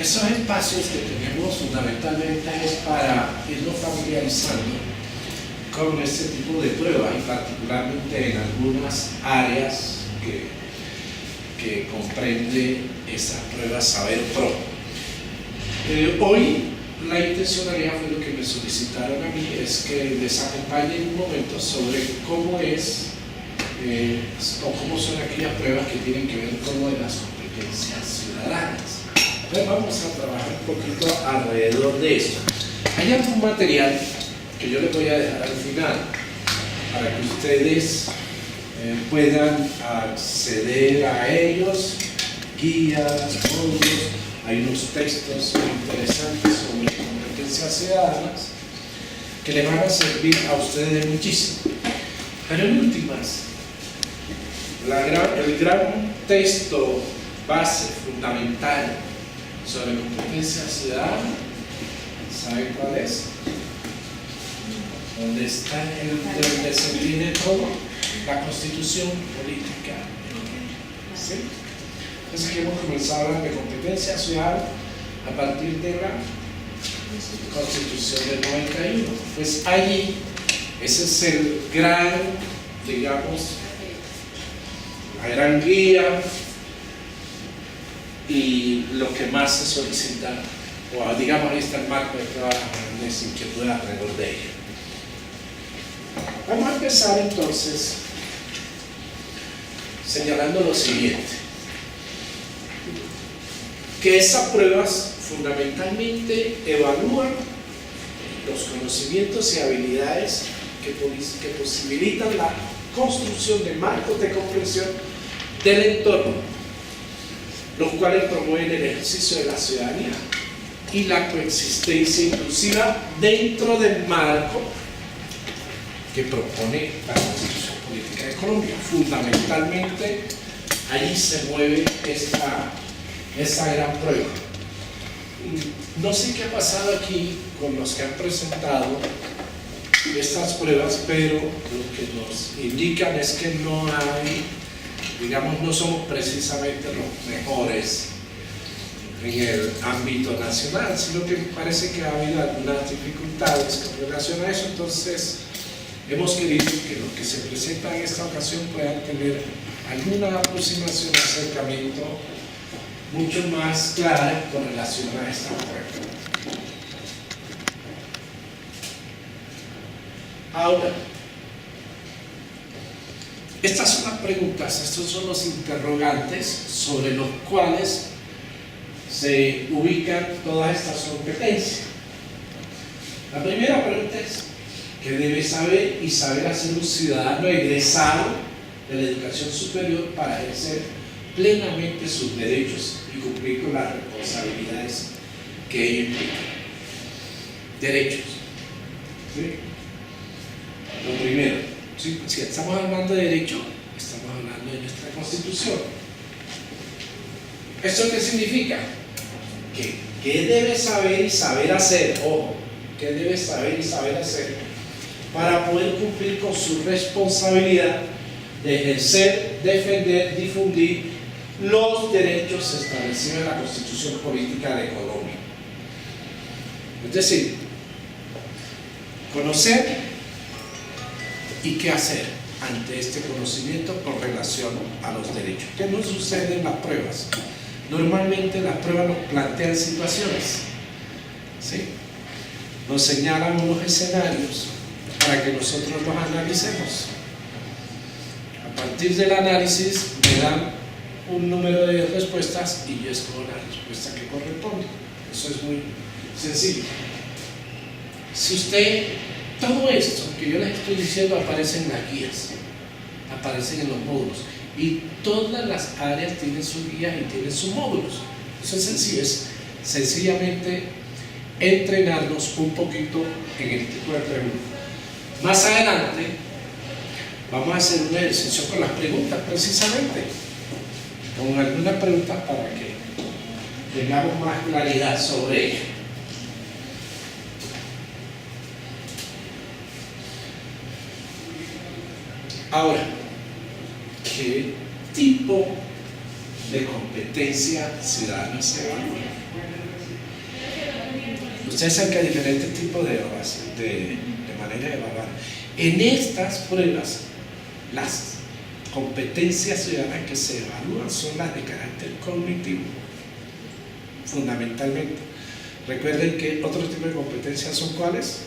esos espacios que tenemos fundamentalmente es para irnos familiarizando con este tipo de pruebas y particularmente en algunas áreas que comprende esa prueba Saber Pro. Hoy la intencionalidad fue lo que me solicitaron a mí, es que les acompañe en un momento sobre cómo es o cómo son aquellas pruebas que tienen que ver con lo de las competencias ciudadanas. Entonces vamos a trabajar un poquito alrededor de esto. Hay algún material que yo les voy a dejar al final para que ustedes puedan acceder a ellos, guías, módulos. Hay unos textos muy interesantes sobre competencias ciudadanas que les van a servir a ustedes muchísimo. Pero en últimas, el gran texto base fundamental sobre competencia ciudadana, ¿saben cuál es? ¿Dónde está donde se tiene todo? La Constitución Política. ¿Sí? Entonces aquí hemos comenzado a hablar de competencia ciudadana a partir de la Constitución del 91. Pues allí, ese es el gran, digamos, la gran guía y lo que más se solicita, o digamos, ahí está el marco de todas las inquietudes alrededor de ello. Vamos a empezar entonces señalando lo siguiente, que esas pruebas fundamentalmente evalúan los conocimientos y habilidades que posibilitan la construcción de marcos de comprensión del entorno, los cuales promueven el ejercicio de la ciudadanía y la coexistencia inclusiva dentro del marco que propone la Constitución Política de Colombia. Fundamentalmente, allí se mueve esa gran prueba. No sé qué ha pasado aquí con los que han presentado estas pruebas, pero lo que nos indican es que no hay, digamos, no somos precisamente los mejores en el ámbito nacional, sino que parece que ha habido algunas dificultades con relación a eso. Entonces hemos querido que los que se presentan en esta ocasión puedan tener alguna aproximación, acercamiento mucho más clara con relación a esta prueba. Ahora, estas son las preguntas, estos son los interrogantes sobre los cuales se ubican todas estas competencias. La primera pregunta es: ¿qué debe saber y saber hacer un ciudadano egresado de la educación superior para ejercer plenamente sus derechos y cumplir con las responsabilidades que ello implica? Derechos. ¿Sí? Lo primero, si estamos hablando de derecho, estamos hablando de nuestra Constitución. ¿Esto qué significa? ¿Qué debe saber y saber hacer? Ojo, ¿qué debe saber y saber hacer para poder cumplir con su responsabilidad de ejercer, defender, difundir los derechos establecidos en la Constitución Política de Colombia? Es decir, conocer y qué hacer ante este conocimiento con relación a los derechos. ¿Qué nos sucede en las pruebas? Normalmente las pruebas nos plantean situaciones, ¿sí? Nos señalan unos escenarios para que nosotros los analicemos. A partir del análisis me dan un número de respuestas y yo escojo la respuesta que corresponde. Eso es muy sencillo. Si usted, todo esto que yo les estoy diciendo aparece en las guías, aparecen en los módulos, y todas las áreas tienen sus guías y tienen sus módulos. Eso es sencillo, es sencillamente entrenarnos un poquito en el tipo de preguntas. Más adelante vamos a hacer un ejercicio con las preguntas, precisamente con algunas preguntas para que tengamos más claridad sobre ello. Ahora, ¿qué tipo de competencia ciudadana se evalúa? Ustedes saben que hay diferentes tipos de manera de evaluar. En estas pruebas, las competencias ciudadanas que se evalúan son las de carácter cognitivo, fundamentalmente. Recuerden que otro tipo de competencias son ¿cuáles?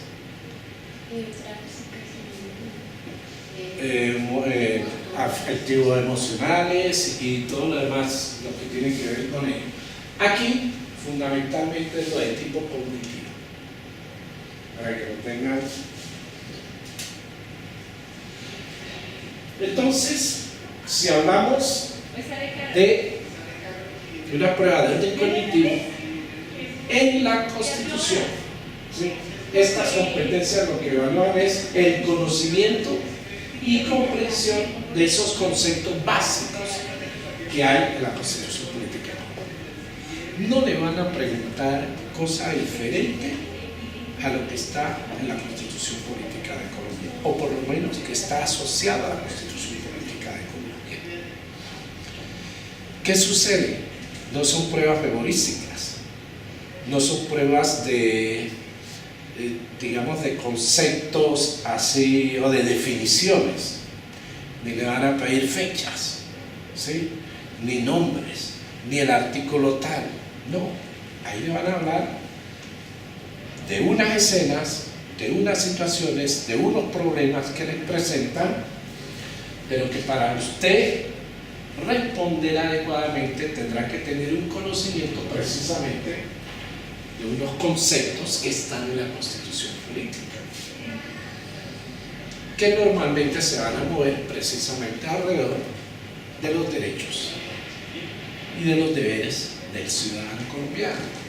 Afectivos, emocionales y todo lo demás, lo que tiene que ver con ello. Aquí, fundamentalmente, es lo de tipo cognitivo, para que lo tengan. Entonces, si hablamos de una prueba de orden cognitivo en la Constitución, ¿sí? Estas competencias lo que evalúan es el conocimiento y comprensión de esos conceptos básicos que hay en la Constitución política. No le van a preguntar cosa diferente a lo que está en la Constitución política de Colombia, o por lo menos que está asociada a la Constitución política de Colombia. ¿Qué sucede? No son pruebas memorísticas, no son pruebas digamos, de conceptos así o de definiciones, ni le van a pedir fechas, ¿sí? Ni nombres, ni el artículo tal, no, ahí le van a hablar de unas escenas, de unas situaciones, de unos problemas que les presentan, pero que para usted responder adecuadamente tendrá que tener un conocimiento precisamente de unos conceptos que están en la Constitución política, que normalmente se van a mover precisamente alrededor de los derechos y de los deberes del ciudadano colombiano.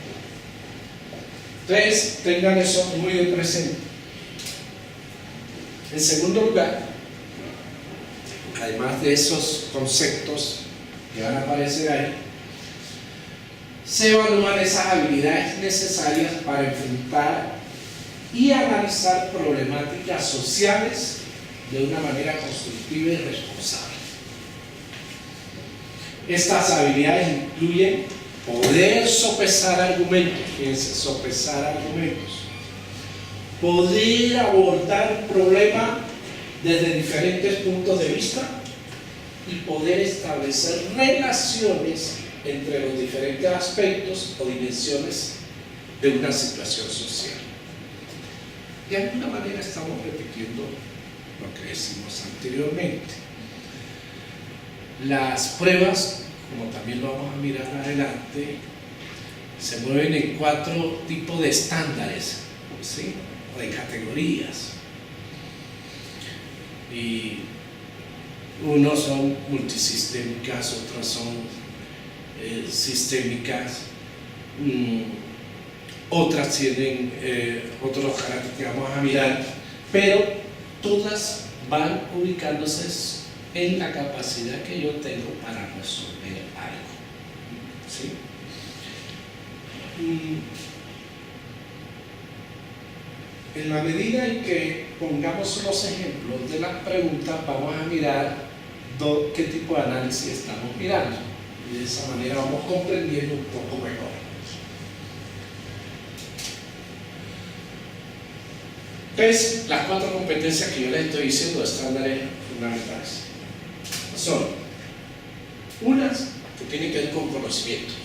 Entonces, tengan eso muy de presente. En segundo lugar, además de esos conceptos que van a aparecer ahí, se evalúan esas habilidades necesarias para enfrentar y analizar problemáticas sociales de una manera constructiva y responsable. Estas habilidades incluyen poder sopesar argumentos, fíjense, sopesar argumentos, poder abordar un problema desde diferentes puntos de vista y poder establecer relaciones entre los diferentes aspectos o dimensiones de una situación social. De alguna manera estamos repitiendo lo que decimos anteriormente. Las pruebas, como también lo vamos a mirar adelante, se mueven en 4 tipos de estándares, ¿sí? O de categorías. Y unos son multisistémicas, otras son sistémicas, otras tienen otros caracteres que vamos a mirar, pero todas van ubicándose en la capacidad que yo tengo para resolver algo, ¿sí? En la medida en que pongamos los ejemplos de las preguntas, vamos a mirar qué tipo de análisis estamos mirando. Y de esa manera vamos comprendiendo un poco mejor. Entonces, las 4 competencias que yo les estoy diciendo de estándares fundamentales son unas que tienen que ver con conocimientos,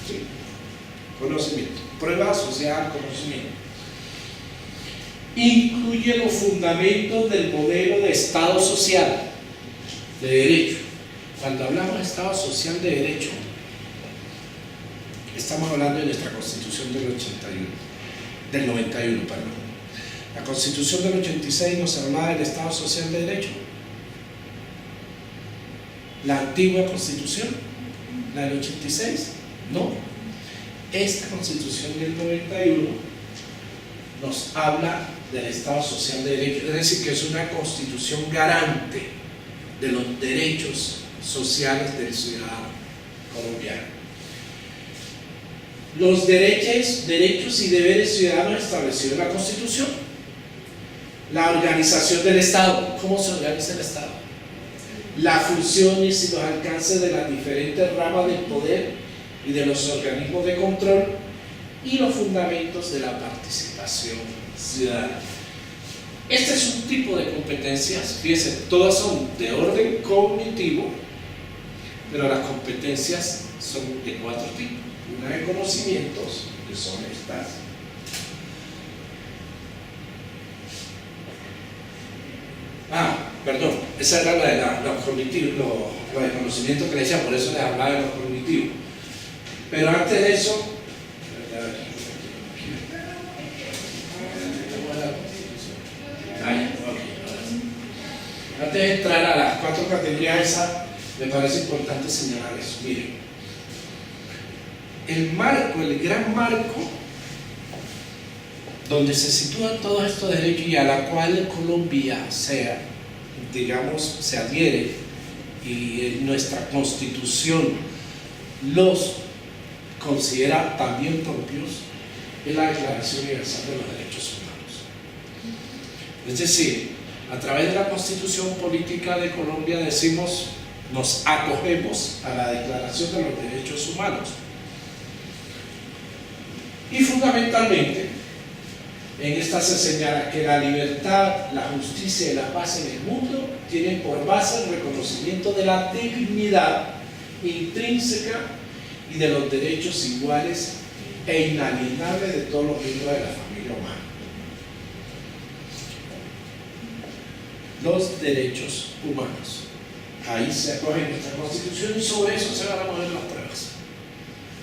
¿sí? Conocimiento, prueba asociada al conocimiento. Incluye los fundamentos del modelo de Estado social, de derecho. Cuando hablamos de Estado social de derecho, estamos hablando de nuestra Constitución del 91, perdón. La Constitución del 86 nos hablaba del Estado social de derecho. La antigua Constitución, la del 86, no. Esta Constitución del 91 nos habla del Estado social de derecho, es decir, que es una Constitución garante de los derechos sociales del ciudadano colombiano. Los derechos y deberes ciudadanos establecidos en la Constitución. La organización del Estado. ¿Cómo se organiza el Estado? Las funciones y los alcances de las diferentes ramas del poder y de los organismos de control y los fundamentos de la participación ciudadana. Este es un tipo de competencias, fíjense, todas son de orden cognitivo, pero las competencias son de 4 tipos. Una de conocimientos, que son estas. Perdón, esa era la de los cognitivos, lo de conocimiento que le decía, por eso les hablaba de los cognitivos. Pero antes de eso, antes de entrar a las 4 categorías esas, me parece importante señalar eso. Miren, el marco, el gran marco donde se sitúan todos estos derechos y a la cual Colombia se adhiere, y en nuestra Constitución los considera también propios, es la Declaración Universal de los Derechos Humanos. Es decir, a través de la Constitución Política de Colombia decimos, nos acogemos a la Declaración de los Derechos Humanos. Y fundamentalmente, en esta se señala que la libertad, la justicia y la paz en el mundo tienen por base el reconocimiento de la dignidad intrínseca y de los derechos iguales e inalienables de todos los miembros de la familia humana. Los derechos humanos. Ahí se acoge nuestra Constitución y sobre eso se van a mover las pruebas.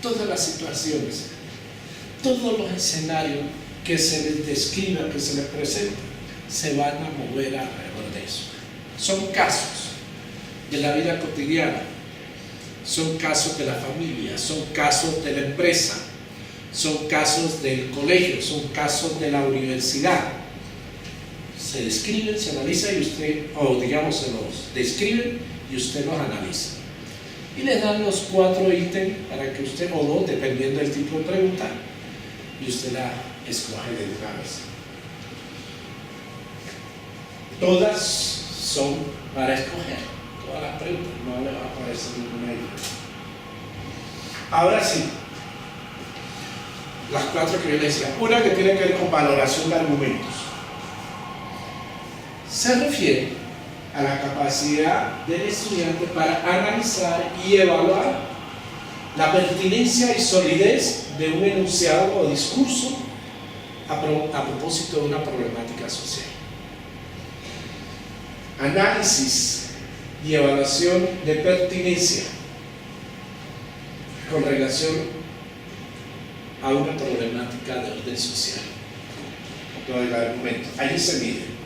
Todas las situaciones, todos los escenarios que se les describa, que se les presenta, se van a mover alrededor de eso. Son casos de la vida cotidiana, son casos de la familia, son casos de la empresa, son casos del colegio, son casos de la universidad. Se describen, se analizan y usted, se los describen y usted los analiza. Y les dan los 4 ítems para que usted, o 2, dependiendo del tipo de pregunta, y usted la escoge de una vez. Todas son para escoger, todas las preguntas, no le va a aparecer ninguna idea. Ahora sí, las 4 que yo les decía, una que tiene que ver con valoración de argumentos. Se refiere a la capacidad del estudiante para analizar y evaluar la pertinencia y solidez de un enunciado o discurso a propósito de una problemática social. Análisis y evaluación de pertinencia con relación a una problemática de orden social. Todo el argumento. Allí se mide.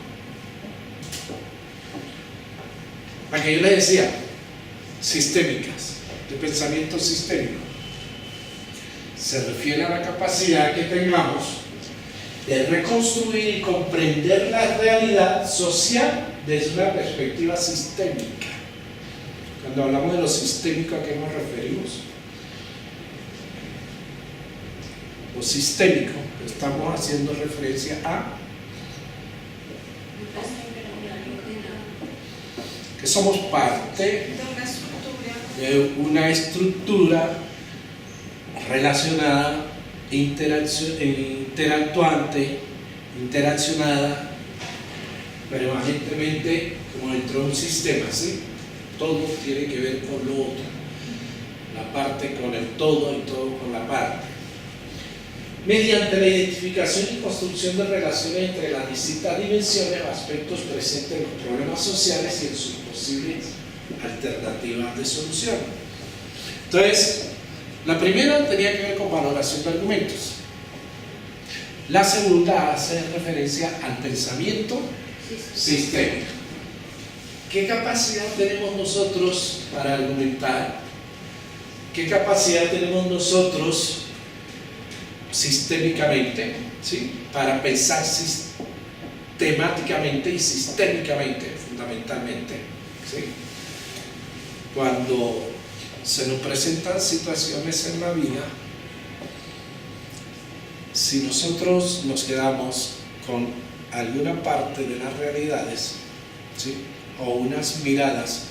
La que yo les decía, sistémicas, de pensamiento sistémico, se refiere a la capacidad que tengamos de reconstruir y comprender la realidad social desde una perspectiva sistémica. Cuando hablamos de lo sistémico, ¿a qué nos referimos? Lo sistémico, estamos haciendo referencia a que somos parte de una estructura relacionada, interactuante, interaccionada permanentemente como dentro de un sistema, ¿sí? Todo tiene que ver con lo otro, la parte con el todo y todo con la parte. Mediante la identificación y construcción de relaciones entre las distintas dimensiones o aspectos presentes en los problemas sociales y en sus posibles alternativas de solución. Entonces, la primera tenía que ver con valoración de argumentos. La segunda hace referencia al pensamiento sistémico. ¿Qué capacidad tenemos nosotros para argumentar? ¿Qué capacidad tenemos nosotros sistémicamente, ¿sí?, para pensar sistemáticamente y sistémicamente, fundamentalmente, ¿sí? Cuando se nos presentan situaciones en la vida, si nosotros nos quedamos con alguna parte de las realidades, ¿sí?, o unas miradas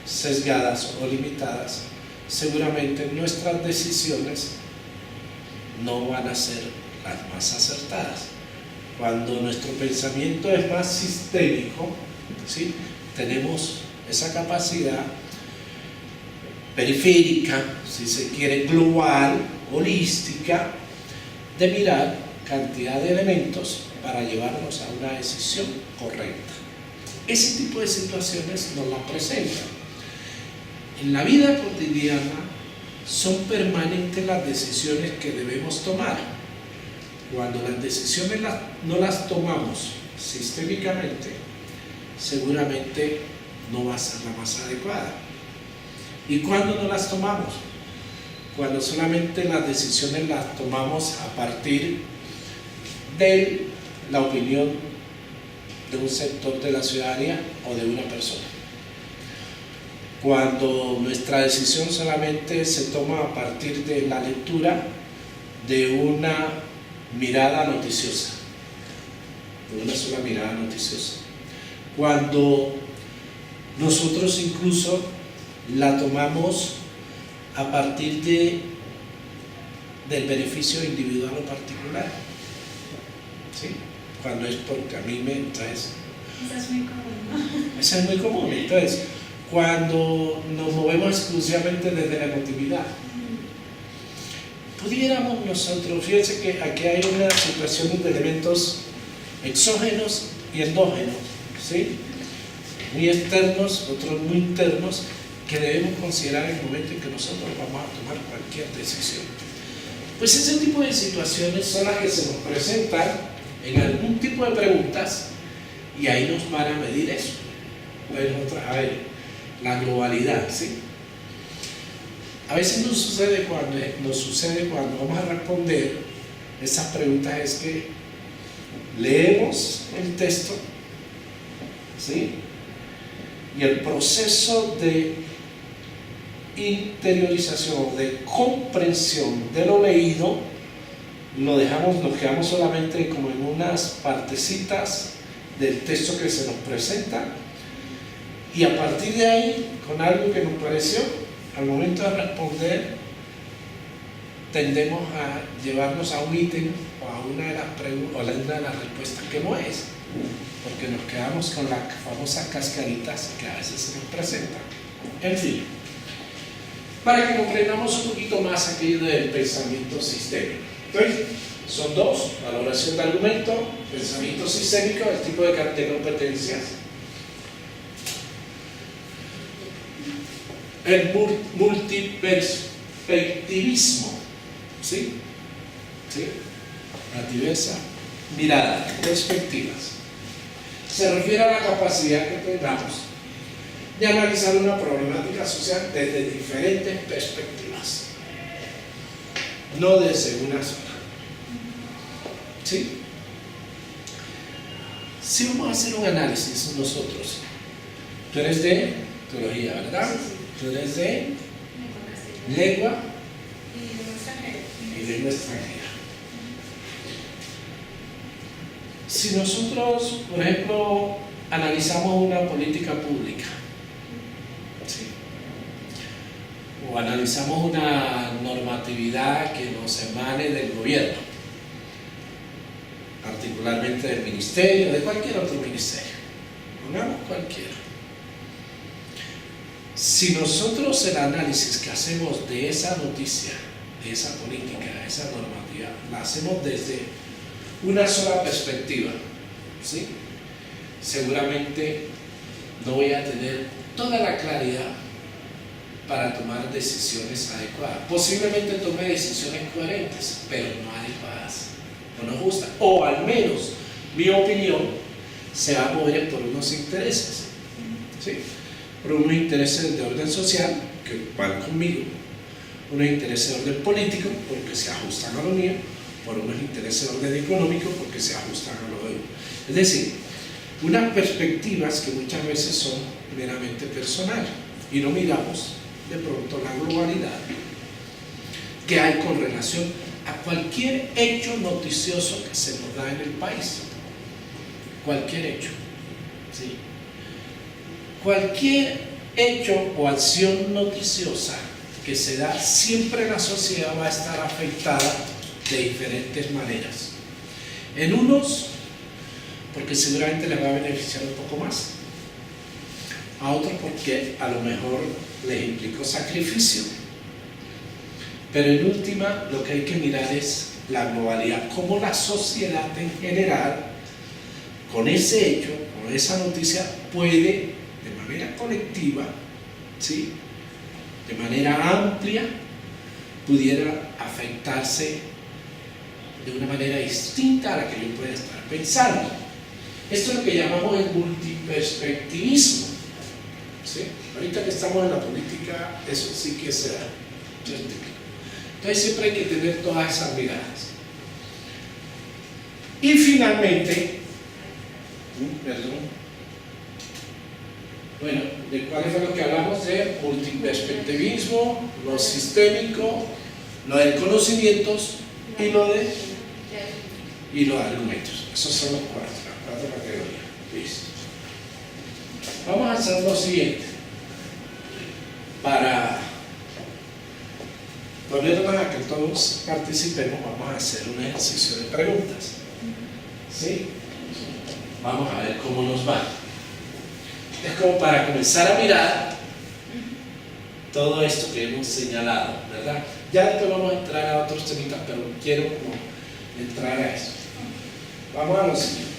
sesgadas o limitadas, seguramente nuestras decisiones no van a ser las más acertadas. Cuando nuestro pensamiento es más sistémico, ¿sí?, tenemos esa capacidad periférica, si se quiere, global, holística, de mirar cantidad de elementos para llevarnos a una decisión correcta. Ese tipo de situaciones nos las presentan. En la vida cotidiana son permanentes las decisiones que debemos tomar. Cuando las decisiones no las tomamos sistémicamente, seguramente no va a ser la más adecuada. ¿Y cuándo no las tomamos? Cuando solamente las decisiones las tomamos a partir de la opinión de un sector de la ciudadanía o de una persona. Cuando nuestra decisión solamente se toma a partir de la lectura de una mirada noticiosa, de una sola mirada noticiosa. Cuando nosotros incluso la tomamos a partir del beneficio individual o particular, ¿sí? Cuando es porque a mí me traes. Eso es muy común, ¿no? Eso es muy común. Entonces, cuando nos movemos exclusivamente desde la emotividad, pudiéramos nosotros, fíjense que aquí hay una situación de elementos exógenos y endógenos, ¿sí?, muy externos, otros muy internos, que debemos considerar en el momento en que nosotros vamos a tomar cualquier decisión. Pues ese tipo de situaciones son las que se nos presentan en algún tipo de preguntas y ahí nos van a medir eso. A ver, la globalidad, ¿sí? A veces nos sucede cuando vamos a responder esas preguntas es que leemos el texto, ¿sí?, y el proceso de interiorización, de comprensión de lo leído, nos quedamos solamente como en unas partecitas del texto que se nos presenta, y a partir de ahí, con algo que nos pareció, al momento de responder, tendemos a llevarnos a un ítem o a una de las respuestas que no es, porque nos quedamos con las famosas cascaritas que a veces se nos presentan. En fin, para que comprendamos un poquito más aquello del pensamiento sistémico. Entonces, son dos: valoración de argumento, pensamiento sistémico, el tipo de competencias. El multiperspectivismo, ¿sí? ¿Sí? La diversa mirada, perspectivas. Se refiere a la capacidad que tengamos de analizar una problemática social desde diferentes perspectivas, no desde una sola. ¿Sí? Si vamos a hacer un análisis nosotros, tú eres de teología, ¿verdad? Tú eres de lengua y lengua extranjera. Si nosotros, por ejemplo, analizamos una política pública, ¿sí?, o analizamos una normatividad que nos emane del gobierno, particularmente del ministerio, de cualquier otro ministerio, pongamos cualquiera. Si nosotros el análisis que hacemos de esa noticia, de esa política, de esa normatividad, la hacemos desde una sola perspectiva, ¿sí?, seguramente no voy a tener toda la claridad para tomar decisiones adecuadas. Posiblemente tome decisiones coherentes, pero no adecuadas, o no justas, o al menos mi opinión se va a mover por unos intereses, ¿sí?, por unos intereses de orden social que van conmigo, unos intereses de orden político porque se ajustan a lo mío, por unos intereses de orden económico porque se ajustan a lo de uno. Es decir, unas perspectivas que muchas veces son meramente personales y no miramos de pronto la globalidad que hay con relación a cualquier hecho noticioso que se nos da en el país. Cualquier hecho, ¿sí? Cualquier hecho o acción noticiosa que se da, siempre la sociedad va a estar afectada de diferentes maneras. En unos, porque seguramente les va a beneficiar un poco más. A otros porque a lo mejor les implicó sacrificio. Pero en última, lo que hay que mirar es la globalidad, cómo la sociedad en general, con ese hecho, con esa noticia, puede, de manera colectiva, ¿sí?, de manera amplia, pudiera afectarse de una manera distinta a la que yo pueda estar pensando. Esto es lo que llamamos el multiperspectivismo, ¿sí? Ahorita que estamos en la política, eso sí que se da. Entonces siempre hay que tener todas esas miradas. Y finalmente, bueno, ¿de cuáles fue lo que hablamos? De multiperspectivismo, lo sistémico, lo de conocimientos y lo de argumentos. Esos son las cuatro categorías. Listo. Vamos a hacer lo siguiente. Para ponernos a que todos participemos, vamos a hacer un ejercicio de preguntas. ¿Sí? Vamos a ver cómo nos va. Es como para comenzar a mirar todo esto que hemos señalado, ¿verdad? Ya después vamos a entrar a otros temitas, pero quiero como entrar a eso. Vamos a lo siguiente.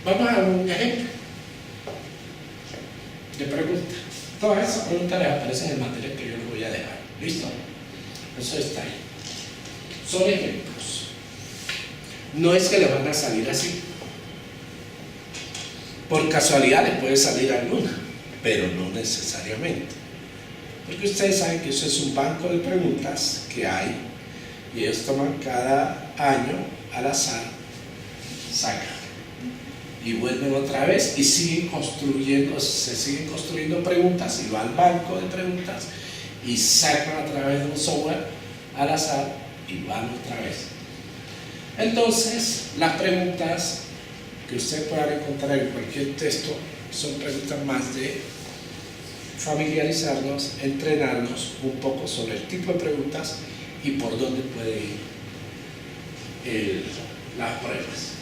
Vamos a un ejemplo de pregunta. Todas esas preguntas les aparecen en el material que yo les voy a dejar. ¿Listo? Eso está ahí. Son ejemplos. No es que le van a salir así. Por casualidad les puede salir alguna, pero no necesariamente. Porque ustedes saben que eso es un banco de preguntas que hay y ellos toman cada año al azar, sacan y vuelven otra vez y siguen construyendo, se siguen construyendo preguntas y va al banco de preguntas y sacan a través de un software al azar y van otra vez. Entonces, las preguntas que usted pueda encontrar en cualquier texto son preguntas más de familiarizarnos, entrenarnos un poco sobre el tipo de preguntas y por dónde puede ir las pruebas.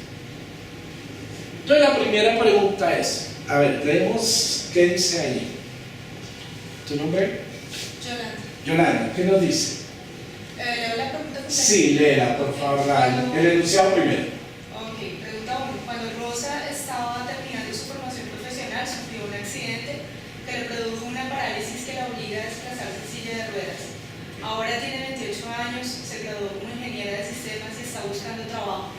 Entonces la primera pregunta es, a ver, leemos qué dice allí. ¿Tu nombre? Yolanda. Yolanda, ¿qué nos dice? ¿Leo la pregunta? Sí, léela, por favor, el enunciado primero. Ok, pregunta 1. Cuando Rosa estaba terminando su formación profesional, sufrió un accidente que le produjo una parálisis que la obliga a desplazarse en silla de ruedas. Ahora tiene 28 años, se graduó como ingeniera de sistemas y está buscando trabajo.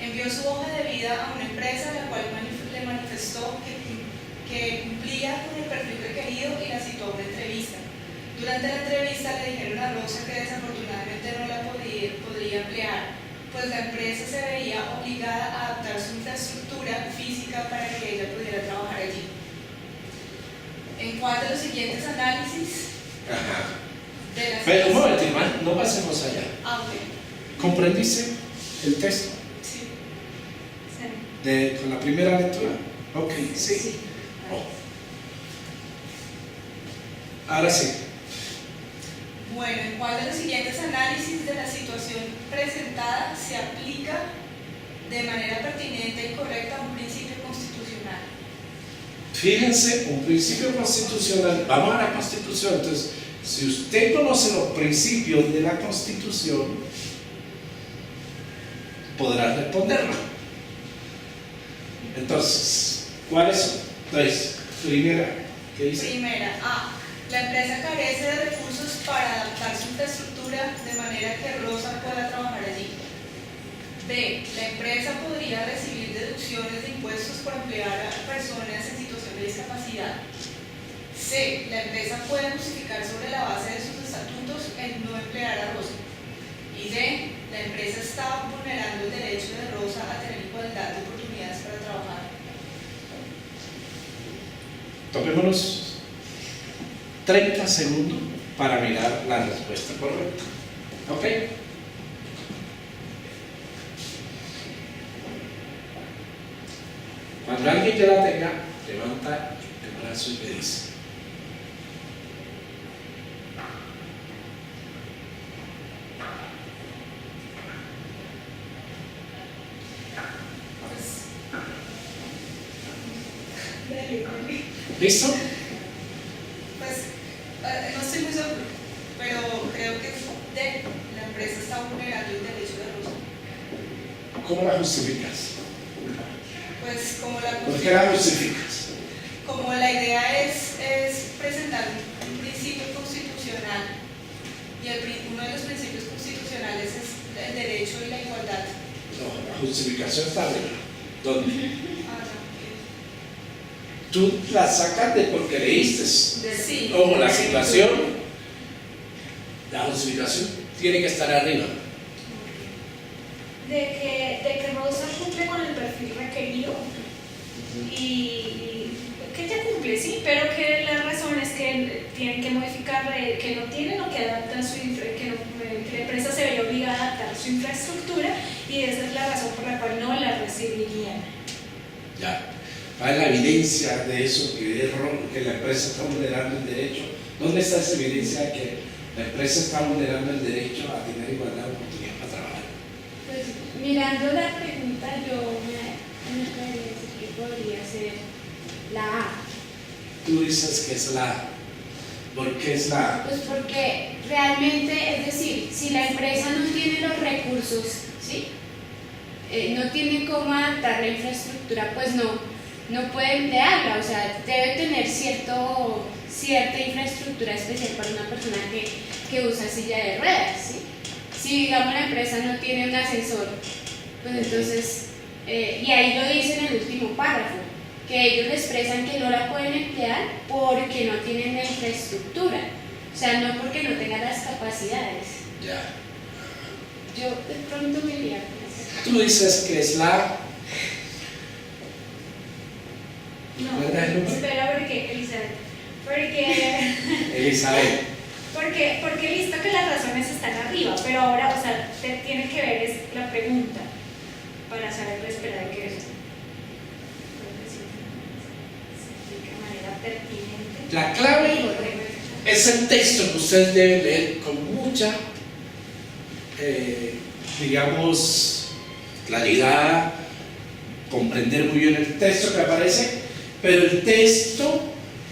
Envió su hoja de vida a una empresa la cual le manifestó que cumplía con el perfil requerido y la citó a una entrevista. Durante la entrevista le dijeron a Rosa que desafortunadamente no la podría emplear, pues la empresa se veía obligada a adaptar su infraestructura física para que ella pudiera trabajar allí. ¿En cuál de los siguientes análisis? Ajá. De las Pero un momento, no pasemos allá. Ok. ¿Comprendiste el texto Sí. con la primera lectura? Ok, sí. Oh. Ahora sí. Bueno, ¿en cuál de los siguientes análisis de la situación presentada se aplica de manera pertinente y correcta un principio constitucional? Fíjense, un principio constitucional. Vamos a la Constitución. Entonces, si usted conoce los principios de la Constitución, podrá responderlo. Entonces, ¿cuáles son? Entonces, primera, ¿qué dice? Primera, A. La empresa carece de recursos para adaptar su infraestructura de manera que Rosa pueda trabajar allí. B. La empresa podría recibir deducciones de impuestos por emplear a personas en situación de discapacidad. C. La empresa puede justificar sobre la base de sus estatutos el no emplear a Rosa. Y D. La empresa está vulnerando el derecho de Rosa a tener igualdad de oportunidades para trabajar. Tomémonos 30 segundos para mirar la respuesta correcta. ¿Ok? Cuando alguien ya la tenga, levanta el brazo y me dice. ¿Listo? Pues no estoy muy seguro, pero creo que la empresa está vulnerando el derecho de Rosa. ¿Cómo la justificas? Pues ¿Por qué la justificas? como la idea es presentar un principio constitucional y uno de los principios constitucionales es el derecho y la igualdad. No, la justificación está arriba. ¿Dónde? Ah, no, Tú la sacas de porque leíste. sí. Ojo, la situación, la justificación tiene que estar arriba. De que Rosa cumple con el perfil requerido y que ella cumple, sí, pero que la razón es que tienen que modificar, que no tienen o que adaptan que la empresa se vería obligada a adaptar su infraestructura y esa es la razón por la cual no la recibirían. Ya. ¿Cuál es la evidencia de eso? Que la empresa está vulnerando el derecho. ¿Dónde está esa evidencia de que la empresa está vulnerando el derecho a tener igualdad de oportunidades para trabajar? Pues mirando la pregunta, yo me atrevería a decir que podría ser la A. Tú dices que es la A. ¿Por qué es la A? Pues porque realmente, es decir, si la empresa no tiene los recursos, ¿sí? No tiene cómo adaptar la infraestructura, pues no puede emplearla, o sea, debe tener cierta infraestructura especial para una persona que usa silla de ruedas, ¿sí? Si digamos la empresa no tiene un ascensor, pues entonces, y ahí lo dice en el último párrafo, que ellos le expresan que no la pueden emplear porque no tienen la infraestructura, o sea, no porque no tengan las capacidades. Ya. Yo de pronto me iría con eso. Tú dices que es la... No, ¿Verdad el número? espera, porque Elizabeth. porque listo que las razones están arriba, pero ahora, o sea, tiene que ver es la pregunta para saber la espera de qué es. De manera pertinente. La clave es el texto que ustedes deben leer con mucha, digamos, claridad, comprender muy bien el texto que aparece, pero el texto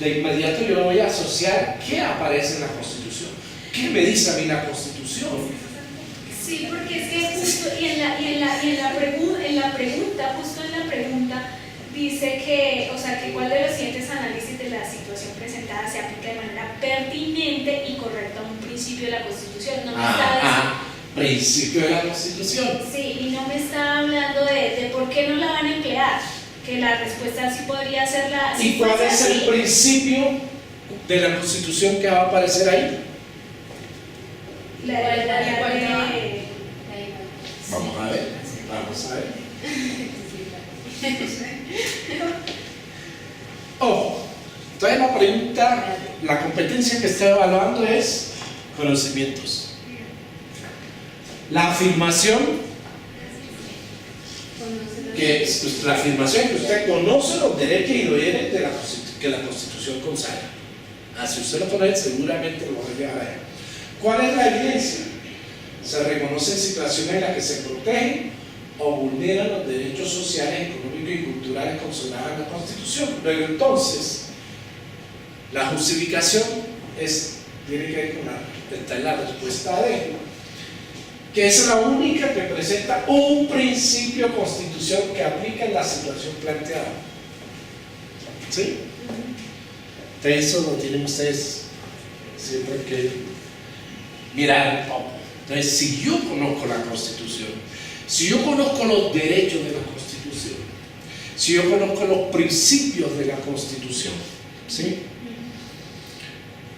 de inmediato yo voy a asociar qué aparece en la Constitución, qué me dice a mí la Constitución. Sí, porque es que justo en la pregunta dice que, o sea, que cuál de los siguientes análisis de la situación presentada se aplica de manera pertinente y correcta a un principio de la Constitución. No me está principio de la Constitución. sí, y no me está hablando de por qué no la van a emplear, que la respuesta sí podría ser la... ¿Y cuál es el principio de la Constitución que va a aparecer ahí? La igualdad. Vamos a ver. Ojo, entonces la pregunta, la competencia que está evaluando es conocimientos. La afirmación que usted conoce los derechos y deberes que la Constitución consagra. Si usted lo pone, seguramente lo va a llevar allá. ¿Cuál es la evidencia? Se reconocen situaciones en las que se protegen o vulneran los derechos sociales, económicos y culturales consagrados en la Constitución. Pero entonces, la justificación tiene que ver con esta es la respuesta de que es la única que presenta un principio constitucional que aplica en la situación planteada. ¿Sí? Eso lo tienen ustedes siempre que mirar un poco. Entonces, si yo conozco la Constitución, si yo conozco los derechos de la Constitución, si yo conozco los principios de la Constitución, ¿sí?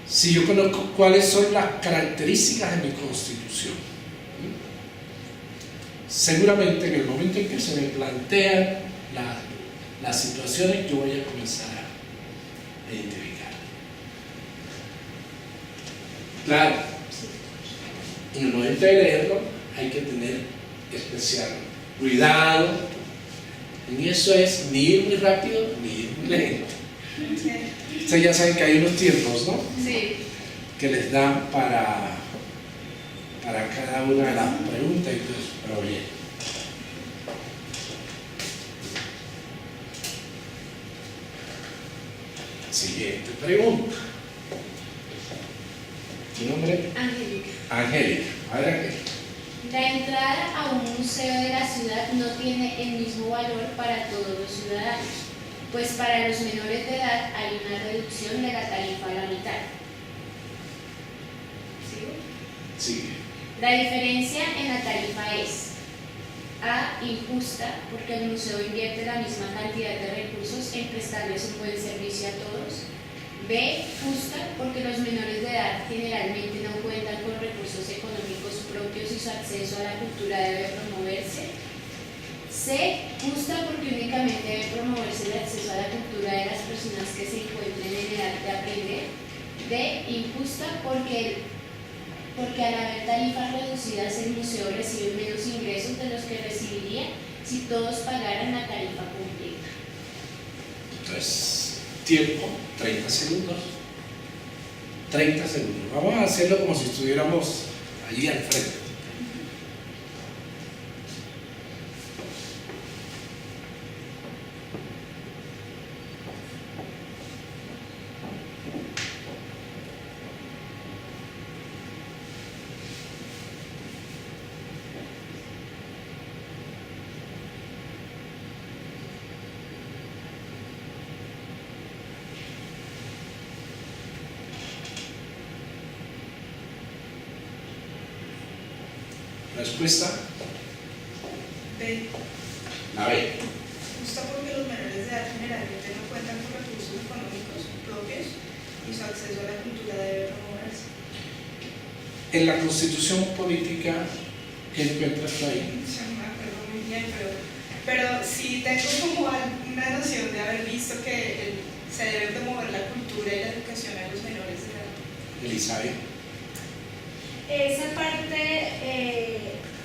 Si yo conozco cuáles son las características de mi Constitución, seguramente en el momento en que se me plantean las situaciones, yo voy a comenzar a identificar. Claro, en el momento de leerlo hay que tener especial cuidado. En eso es ni ir muy rápido ni ir muy leen. Ustedes ya saben que hay unos tiempos, ¿no? Sí. Que les dan para cada una de las preguntas y pues, pero bien. Siguiente pregunta. ¿Tu nombre? Angélica. Angélica. Adelante. La entrada a un museo de la ciudad no tiene el mismo valor para todos los ciudadanos, pues para los menores de edad hay una reducción de la tarifa a la mitad. ¿Sigo? Sigue. La diferencia en la tarifa es: A, injusta, porque el museo invierte la misma cantidad de recursos en prestarles un buen servicio a todos. B, justa, porque los menores de edad generalmente no cuentan con recursos económicos propios y su acceso a la cultura debe promoverse. C, justa, porque únicamente debe promoverse el acceso a la cultura de las personas que se encuentren en edad de aprender. D, injusta, porque al haber tarifas reducidas el museo recibe menos ingresos de los que recibiría si todos pagaran la tarifa completa. Entonces, tiempo, 30 segundos. 30 segundos. Vamos a hacerlo como si estuviéramos allí al frente. Respuesta, B. la B. Justo porque los menores de edad generalmente no cuentan con recursos económicos propios y su acceso a la cultura debe promoverse. En la Constitución política, ¿qué encuentras tú ahí? Yo no me acuerdo muy bien, pero sí tengo como una noción de haber visto que se debe promover la cultura y la educación a los menores de edad. Elizabeth. Esa parte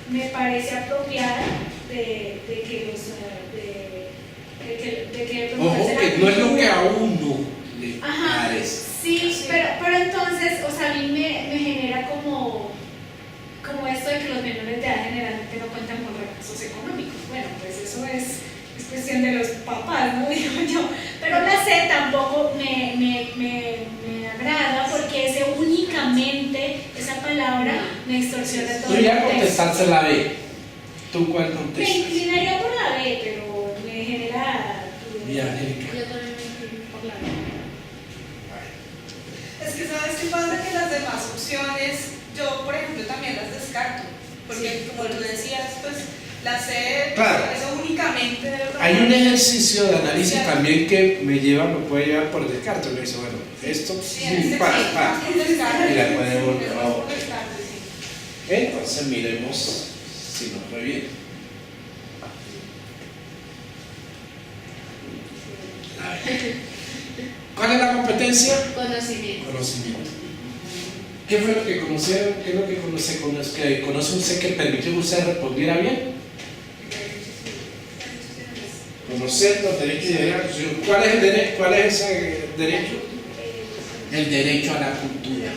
me parece apropiada de que Ojo, que no es lo que a uno le Ajá, parece. sí, pero entonces, o sea, a mí me genera como esto de que los menores de edad generalmente no cuentan con recursos económicos. Bueno, pues eso es cuestión de los papás, ¿no? Digo yo. Pero la C tampoco me agrada porque ese únicamente, esa palabra me extorsiona todo. Tú ya contestaste la B. ¿Tú cuál Me contestas? inclinaría por la B, pero me genera. Y Angélica. Yo también me inclino por la B. Es que sabes qué pasa, que las demás opciones, yo por ejemplo también las descarto, porque Sí. como tú decías, pues la C, Claro. eso únicamente debe Hay un promover. ejercicio de análisis también que me puede llevar por descarte. Me dice, bueno, esto Sí, en este para. caso, por descarte, Y la puede volver es a por descarte, sí. Entonces miremos si nos fue bien. A ver. ¿Cuál es la competencia? Conocimiento. Conocimiento. ¿Qué fue lo que conocieron? ¿Qué es lo que conoce usted que permitió que usted respondiera bien? Conocer los derechos y deberes. ¿Cuál es el derecho? ¿Cuál es ese derecho? El derecho a la cultura.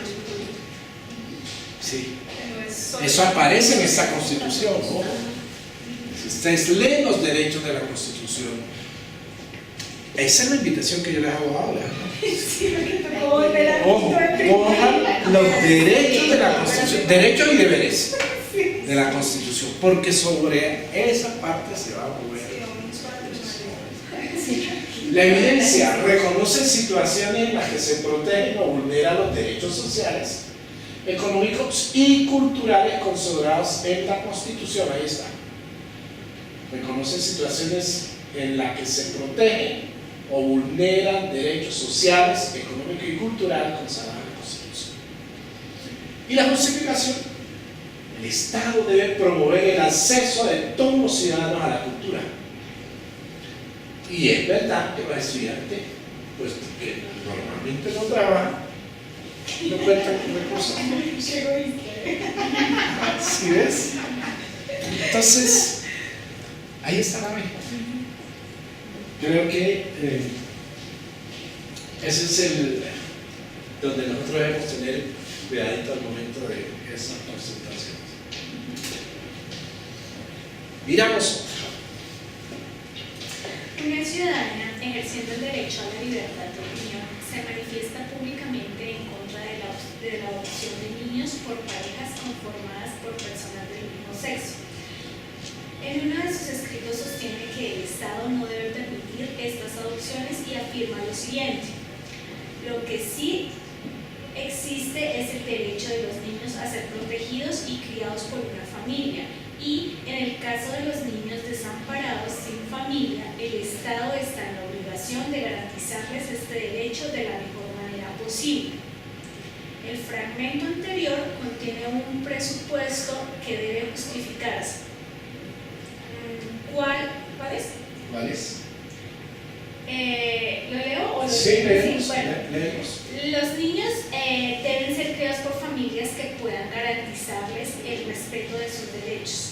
Sí. Que no es solo- Eso aparece en esta Constitución, ¿no? Si ustedes leen los derechos de la Constitución, esa es la invitación que yo les hago ahora. Sí, porque tocó volver a- Ojo, cojan los derechos de la Constitución, derechos y deberes de la Constitución, porque sobre esa parte se va a mover. Sí, vamos para el personal. La evidencia reconoce situaciones en las que se protegen o vulneran los derechos sociales, económicos y culturales consagrados en la Constitución. Ahí está. Reconoce situaciones en las que se protegen o vulneran derechos sociales, económicos y culturales consagrados en la Constitución. Y la justificación: el Estado debe promover el acceso de todos los ciudadanos a la cultura. Y es verdad que los estudiantes, pues que normalmente no trabajan, no cuentan con recursos. ¿Sí ves? Entonces, ahí está la B. Creo que Ese es el donde nosotros debemos tener cuidadito al momento de esas presentaciones. Miramos otra. Una ciudadana ejerciendo el derecho a la libertad de opinión se manifiesta públicamente en contra de la adopción de niños por parejas conformadas por personas del mismo sexo. En uno de sus escritos sostiene que el Estado no debe permitir estas adopciones y afirma lo siguiente: lo que sí existe es el derecho de los niños a ser protegidos y criados por una familia, y en el caso de los niños desamparados sin familia, el Estado está en la obligación de garantizarles este derecho de la mejor manera posible. El fragmento anterior contiene un presupuesto que debe justificarse. ¿Cuál es? ¿Cuál es? ¿Lo leo o lo Sí, leo? leemos, Bueno. leemos. Los niños deben ser criados por familias que puedan garantizarles el respeto de sus derechos.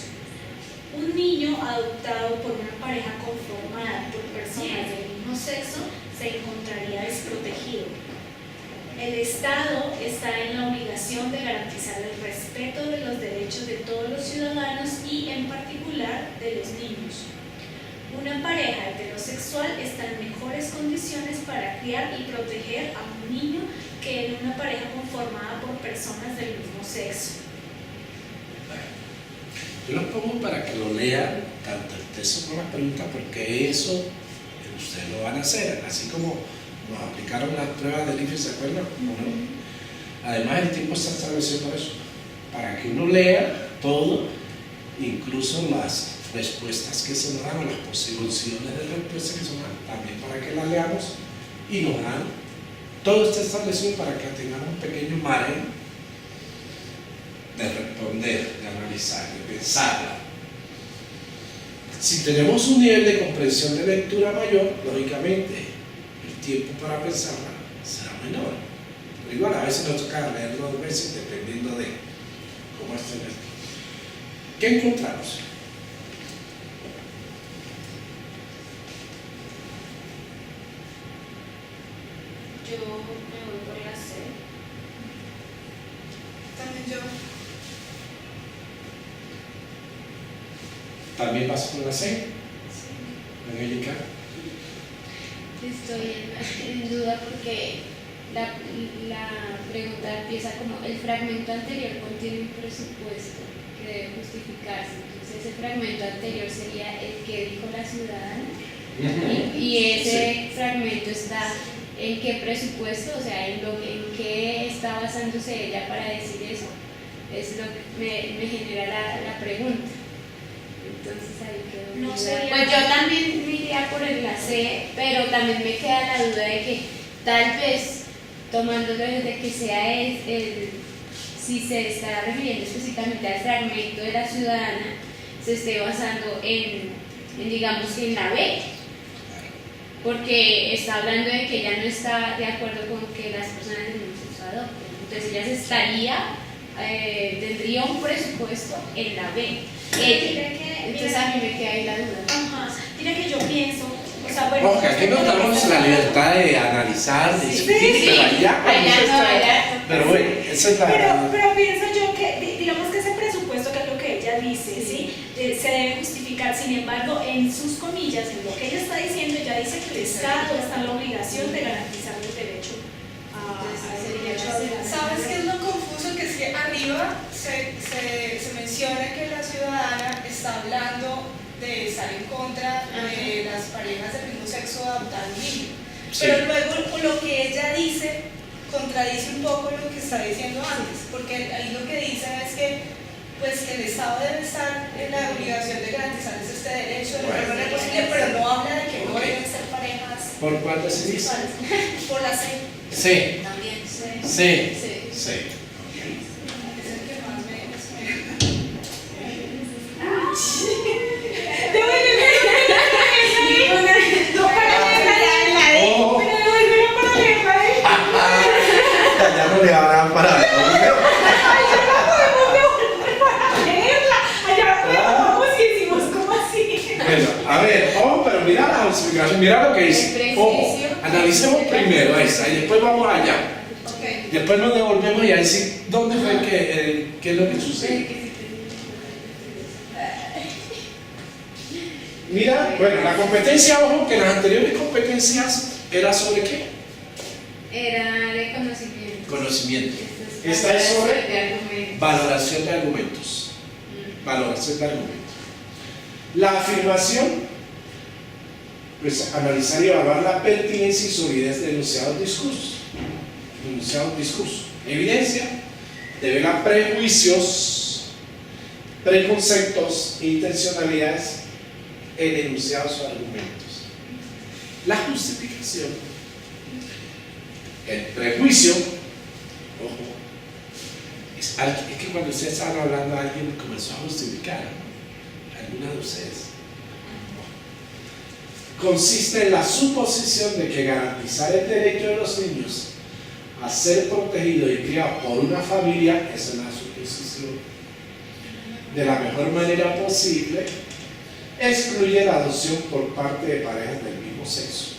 Un niño adoptado por una pareja conformada por personas del mismo sexo se encontraría desprotegido. El Estado está en la obligación de garantizar el respeto de los derechos de todos los ciudadanos y en particular de los niños. Una pareja heterosexual está en mejores condiciones para criar y proteger a un niño que en una pareja conformada por personas del mismo sexo. Yo los pongo para que lo lean, tanto el texto como las preguntas, porque eso ustedes lo van a hacer, así como nos aplicaron las pruebas del IFE, ¿se acuerdan? Además, el tiempo está establecido para eso, para que uno lea todo, incluso las respuestas que se nos dan, o las posibilidades de respuesta que se nos dan, también para que las leamos y nos dan. Todo está establecido para que tengamos un pequeño margen de responder, de analizar, de pensarla. Si tenemos un nivel de comprensión de lectura mayor, lógicamente el tiempo para pensarla será menor. Pero igual a veces nos toca leerlo 2 veces dependiendo de cómo esté el texto. ¿Qué encontramos? Yo me voy por la C. También yo. ¿También vas por la C? Angélica. Estoy en duda porque la pregunta empieza como: el fragmento anterior contiene un presupuesto que debe justificarse. Entonces ese fragmento anterior sería el que dijo la ciudadana. Y ese fragmento está en qué presupuesto, o sea, en qué está basándose ella para decir eso. Es lo que me genera la pregunta. Entonces ahí quedó. No mi sería- duda. Pues yo también me iría por la C, pero también me queda la duda de que tal vez, tomándolo desde que sea si se está refiriendo específicamente al fragmento de la ciudadana, se esté basando en digamos que en la B, porque está hablando de que ella no está de acuerdo con que las personas del mismo sexo adopten. Entonces ella tendría un presupuesto en la B. Entonces a mí me queda ahí la duda. Ajá. Mira que yo pienso, o sea, bueno, Ojo, que aquí nos damos la libertad de analizar, de discutir, pero allá, pero bueno, esa es pero pienso yo que, digamos que ese presupuesto, que es lo que ella dice, ¿sí? Se debe justificar. Sin embargo, en sus comillas, en lo que ella está diciendo, ella dice que el Estado está en la obligación de garantizar el derecho a ese derecho a la ¿Sabes qué es lo confuso? Que es que arriba se menciona que la ciudadana está hablando de estar en contra de las parejas del mismo sexo adoptar un niño. Sí. Pero luego lo que ella dice contradice un poco lo que está diciendo antes, porque ahí lo que dice es que pues que el Estado debe estar en la obligación de garantizarles este derecho de la mejor manera posible, pero no habla de que no deben ser parejas ¿Por cuál decidís? sexuales. Por la C C. también. C. Sí. C. Es el que más me Oh. Ya no le habrán parado. Bueno, a ver, pero mira la justificación, mira lo que dice. El Ojo, prejuicio. Analicemos primero esa y después vamos allá. Ok. Después nos devolvemos y a decir dónde fue qué es lo que sucede. Mira, bueno, la competencia, ojo, que las anteriores competencias era sobre qué? Era de conocimiento. Conocimiento. Entonces, Esta es sobre de argumentos. valoración de argumentos. Valoración de argumentos. La afirmación, pues analizar y evaluar la pertinencia y solidez de enunciados discursos. Enunciados discursos. Evidencia, devela prejuicios, preconceptos, intencionalidades en enunciados o argumentos. La justificación, el prejuicio, ojo, es que cuando ustedes estaban hablando, alguien comenzó a justificar, ¿no? Alguna de ustedes. Consiste en la suposición de que garantizar el derecho de los niños a ser protegidos y criados por una familia, esa es la suposición, de la mejor manera posible, excluye la adopción por parte de parejas del mismo sexo.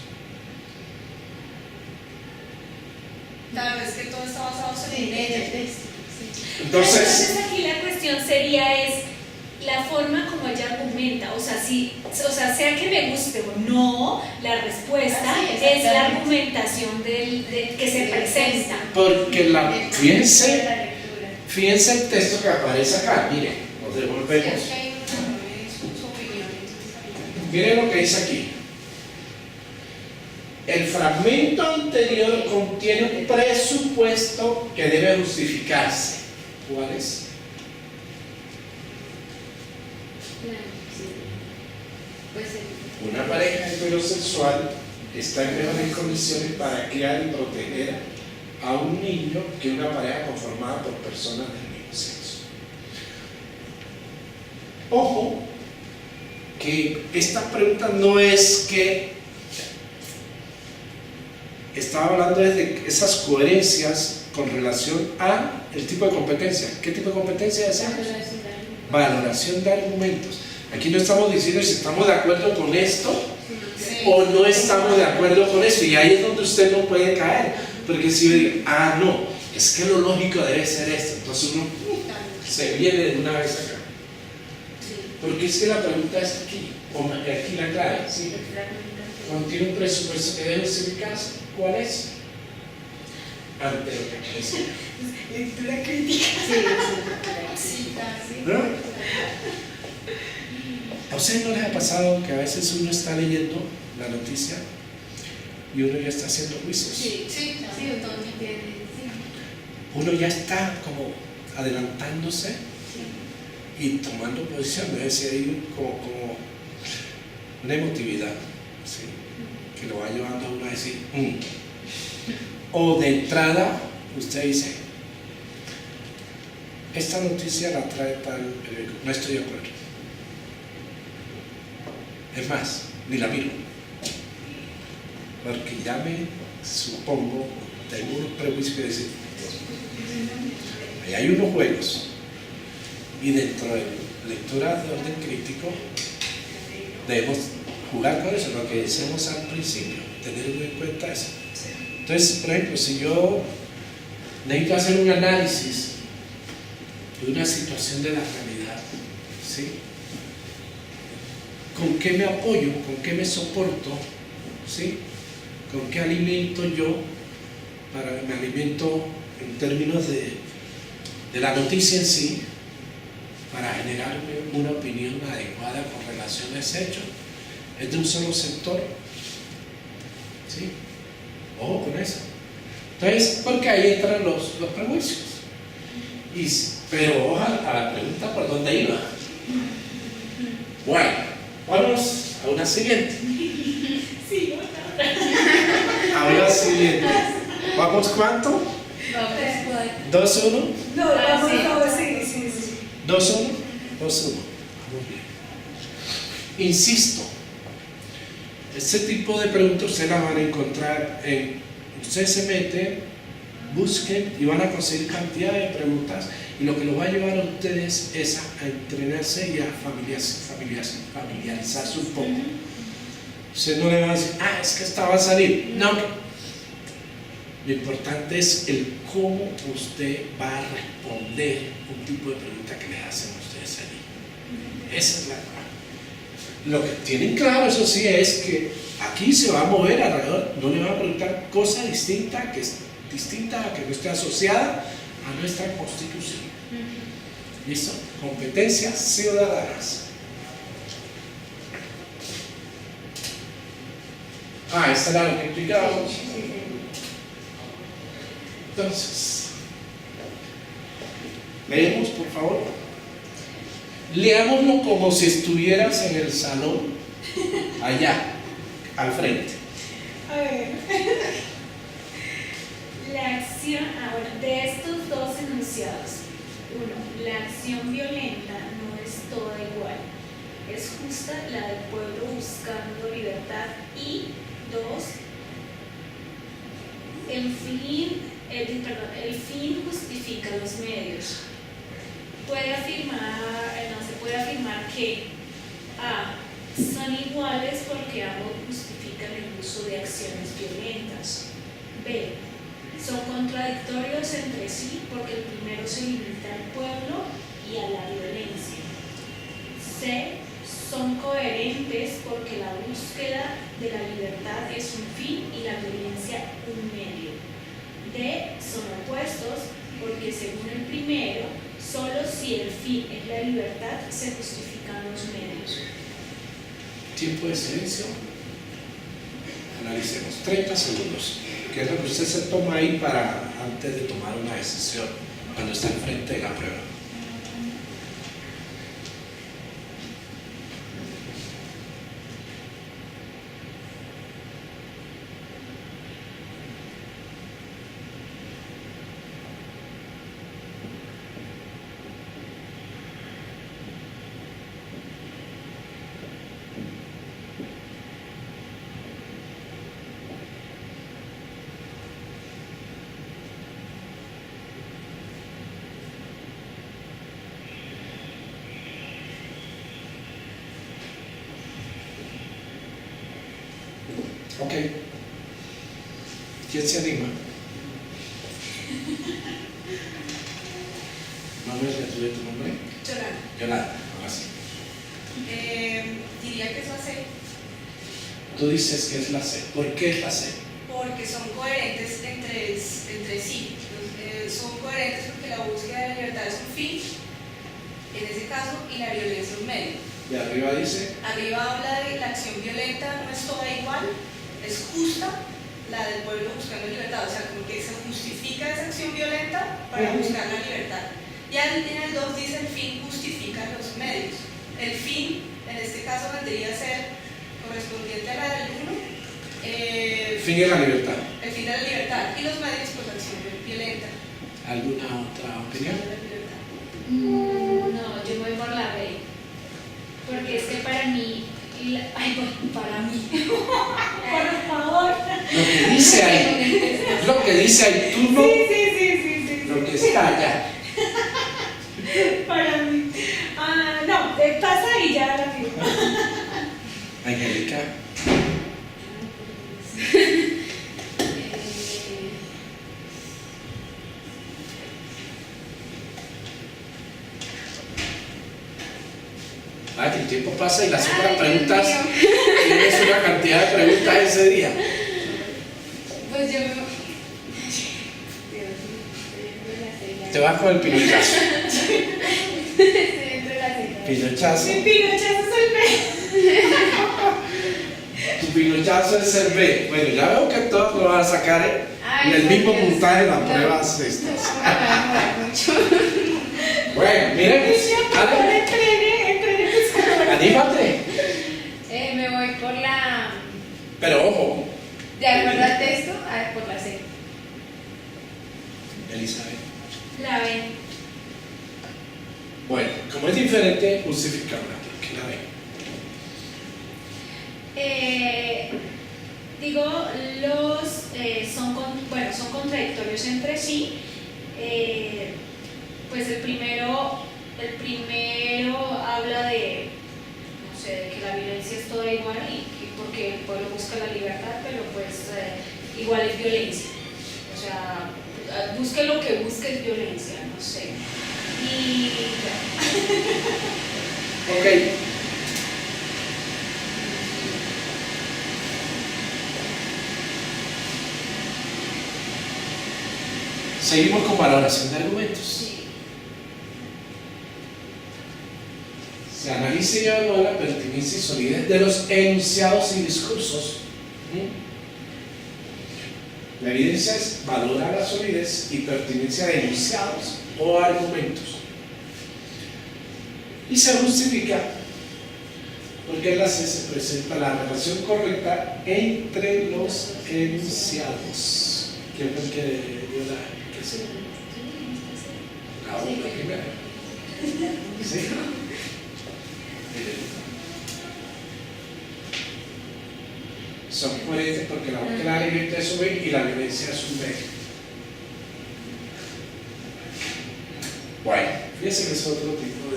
Tal vez que todo está basado en ella. Entonces, aquí la cuestión sería es la forma como ella argumenta, o sea, sea que me guste o no, la respuesta es la argumentación que se presenta. porque fíjense el texto que aparece acá, miren, nos devolvemos. Miren lo que dice aquí. El fragmento anterior contiene un presupuesto que debe justificarse. ¿Cuál es? Una pareja heterosexual está en mejores condiciones para criar y proteger a un niño que una pareja conformada por personas del mismo sexo. Ojo, que esta pregunta no es que estaba hablando de esas coherencias con relación a el tipo de competencia. ¿Qué tipo de competencia es esa? Valoración de argumentos. Aquí no estamos diciendo si estamos de acuerdo con esto o no estamos de acuerdo con esto, y ahí es donde usted no puede caer, porque si yo digo, no, es que lo lógico debe ser esto, entonces uno se viene de una vez acá. Porque es que la pregunta es aquí, o aquí la clave, ¿sí? Contiene un presupuesto que debe justificarse. ¿Cuál es? Ante lo que aparece. Lectura crítica. Sí. ¿No? ¿A ustedes no les ha pasado que a veces uno está leyendo la noticia y uno ya está haciendo juicios? Sí. Uno ya está como adelantándose y tomando posición, es decir, hay como una emotividad, ¿sí? Que lo va llevando a uno a decir o de entrada usted dice, esta noticia la trae tal periódico, no estoy de acuerdo, es más, ni la miro, porque ya me supongo, tengo unos prejuicios que decir, ahí hay unos juegos, y dentro de lectura de orden crítico debemos jugar con eso, lo que decíamos al principio, tener en cuenta eso. Entonces, por ejemplo, si yo necesito hacer un análisis de una situación de la realidad, ¿sí? ¿Con qué me apoyo? ¿Con qué me soporto? ¿Sí? ¿Con qué alimento yo? Me alimento en términos de la noticia en sí, para generarme una opinión adecuada con relación a ese hecho. ¿Es de un solo sector? ¿Sí? Ojo con eso. Entonces, porque ahí entran los prejuicios. Pero ojo a la pregunta por dónde iba. Bueno, vamos a una siguiente. Sí, A una siguiente. ¿Vamos cuánto? 2-1. No, sí. 2-1. 2-1. Vamos bien. Insisto, este tipo de preguntas ustedes las van a encontrar ustedes se meten, busquen y van a conseguir cantidad de preguntas, y lo que los va a llevar a ustedes es a entrenarse y a familiarizarse un poco Usted no le va a decir, es que esta va a salir. No. Lo importante es el cómo usted va a responder un tipo de pregunta que le hacen ustedes allí. Esa es la clave. Lo que tienen claro, eso sí, es que aquí se va a mover alrededor, no le van a preguntar cosa distinta que no esté asociada a nuestra Constitución. ¿Listo? Competencias ciudadanas. Esta era lo que explicábamos. Entonces, leemos, por favor. Leámoslo como si estuvieras en el salón, allá, al frente. A ver. La acción, bueno, de estos dos enunciados, uno, la acción violenta no es toda igual, es justa la del pueblo buscando libertad, y dos, el fin justifica los medios. Se puede afirmar que A, son iguales porque ambos justifican el uso de acciones violentas. B, son contradictorios entre sí porque el primero se limita al pueblo y a la violencia. C, son coherentes porque la búsqueda de la libertad es un fin y la violencia un medio. D, son opuestos porque según el primero, solo si el fin es la libertad se justifican los medios. Tiempo de silencio. Analicemos 30 segundos, que es lo que usted se toma ahí para antes de tomar una decisión cuando está enfrente de la prueba. Ok. ¿Quién se anima? Manuel, ¿te tuve tu nombre? Yolanda. Yolanda, ahora sí. Diría que es la C, Tú dices que es la C. ¿Por qué es la C? porque son coherentes entre sí. Son coherentes porque la búsqueda de la libertad es un fin, en ese caso, y la violencia un medio. Y arriba dice, Arriba habla de la acción violenta, no es toda igual, es justa la del pueblo buscando libertad, o sea, como que se justifica esa acción violenta para buscar la libertad. Y en el 2 dice el fin justifica los medios. El fin, en este caso, vendría a ser correspondiente a la del 1. fin de la libertad. El fin de la libertad. Y los medios, pues la acción violenta. ¿Alguna otra opinión? No, yo voy por la B. Porque es que para mí, para mí, por favor. Lo que dice ahí, lo que dice ahí, tú no, Sí. lo que está allá. Para mí. No, pasa y ya la misma. Angélica. Que el tiempo pasa y las otras preguntas, tienes una cantidad de preguntas ese día. Pues yo Te vas con el pinochazo. Pinochazo. Mi pinochazo es el B. Tu pinochazo es el B. Bueno, ya veo que todos lo van a sacar en el mismo puntaje de las pruebas estas. Bueno, miren. Anímate. me voy por la. Pero ojo. De acuerdo al texto, por la C. Elizabeth. La B. Bueno, como es diferente, justificarla. ¿Por qué la B? Son contradictorios entre sí. Pues el primero habla de, no sé, de que la violencia es toda igual y que porque el pueblo busca la libertad, pero pues igual es violencia. O sea, busque lo que busque es violencia, no sé. Y ya. Ok. Seguimos con valoración de argumentos. Sí. Se analiza y evalúa la pertinencia y solidez de los enunciados y discursos. La evidencia es valorar la solidez y pertinencia de enunciados o argumentos. Y se justifica porque en la C se presenta la relación correcta entre los enunciados. ¿Quién fue el que dio la explicación? La primera. ¿Sí? Son coherentes porque la búsqueda de la libertad es un B y la violencia es un B. Bueno, fíjense que es otro tipo